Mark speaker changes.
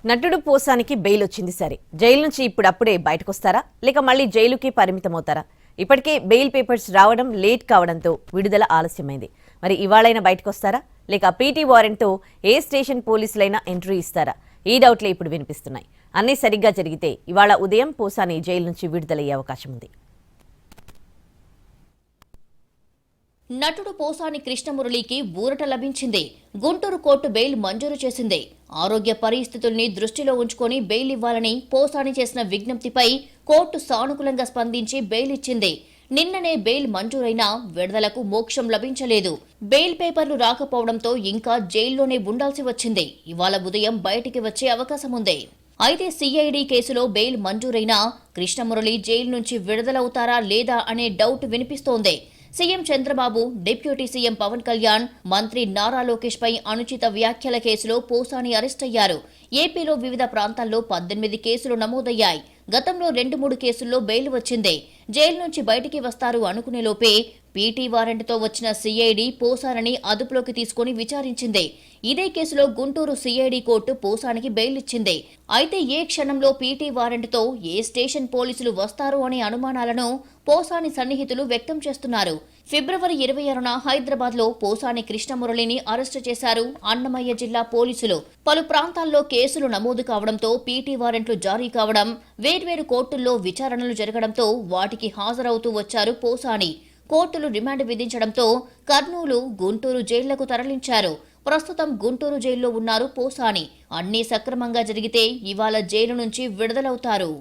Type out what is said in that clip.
Speaker 1: నటుడు పోసానికి బెయిల్ వచ్చింది సరే, జైలు నుంచి ఇప్పుడప్పుడే బయటకొస్తారా లేక మళ్ళీ జైలుకి పరిమితమవుతారా? ఇప్పటికే బెయిల్ పేపర్స్ రావడం లేట్ కావడంతో విడుదల ఆలస్యమైంది. మరి ఇవాళైనా బయటకొస్తారా లేక పీటీ వారెంట్తో ఏ స్టేషన్ పోలీసులైనా ఎంట్రీ ఇస్తారా? ఈ డౌట్లే ఇప్పుడు వినిపిస్తున్నాయి. అన్నీ సరిగ్గా జరిగితే ఇవాళ ఉదయం పోసాని జైలు నుంచి విడుదలయ్యే అవకాశం ఉంది.
Speaker 2: నటుడు పోసాని కృష్ణమురళికి ఊరట లభించింది. గుంటూరు కోర్టు బెయిల్ మంజూరు చేసింది. ఆరోగ్య పరిస్థితుల్ని దృష్టిలో ఉంచుకొని బెయిల్ ఇవ్వాలని పోసాని చేసిన విజ్ఞప్తిపై కోర్టు సానుకూలంగా స్పందించి బెయిల్ ఇచ్చింది. నిన్ననే బెయిల్ మంజూరైనా విడుదలకు మోక్షం లభించలేదు. బెయిల్ పేపర్లు రాకపోవడంతో ఇంకా జైల్లోనే ఉండాల్సి వచ్చింది. ఇవాళ ఉదయం బయటికి వచ్చే అవకాశం ఉంది. అయితే సిఐడి కేసులో బెయిల్ మంజూరైనా కృష్ణమురళి జైలు నుంచి విడుదలవుతారా లేదా అనే డౌట్ వినిపిస్తోంది. CM Chandrababu, deputy CM Pawan Kalyan, మంత్రి నారా లోకేష్ పై అనుచిత వ్యాఖ్యల కేసులో పోసాని అరెస్ట్ అయ్యారు. ఏపీలో వివిధ ప్రాంతాల్లో 18 కేసులు నమోదయ్యాయి. గతంలో 2-3 కేసుల్లో బెయిల్ వచ్చింది. జైలు నుంచి బయటికి వస్తారు అనుకునేలోపే పీటీ వారెంట్తో వచ్చిన సిఐడి పోసాని అదుపులోకి తీసుకుని విచారించింది. ఇదే కేసులో గుంటూరు సిఐడి కోర్టు పోసానికి బెయిల్ ఇచ్చింది. అయితే ఏ క్షణంలో పీటీ వారెంట్తో ఏ స్టేషన్ పోలీసులు వస్తారు అనే అనుమానాలను పోసాని సన్నిహితులు వ్యక్తం చేస్తున్నారు. ఫిబ్రవరి 26న హైదరాబాద్లో పోసాని కృష్ణమురళిని అరెస్టు చేశారు అన్నమయ్య జిల్లా పోలీసులు. పలు ప్రాంతాల్లో కేసులు నమోదు కావడంతో పీటీ వారెంట్లు జారీ కావడం, వేర్వేరు కోర్టుల్లో విచారణలు జరగడంతో వాటికి హాజరవుతూ వచ్చారు పోసాని. కోర్టులు రిమాండ్ విధించడంతో కర్నూలు, గుంటూరు జైళ్లకు తరలించారు. ప్రస్తుతం గుంటూరు జైల్లో ఉన్నారు పోసాని. అన్నీ సక్రమంగా జరిగితే ఇవాళ జైలు నుంచి విడుదలవుతారు.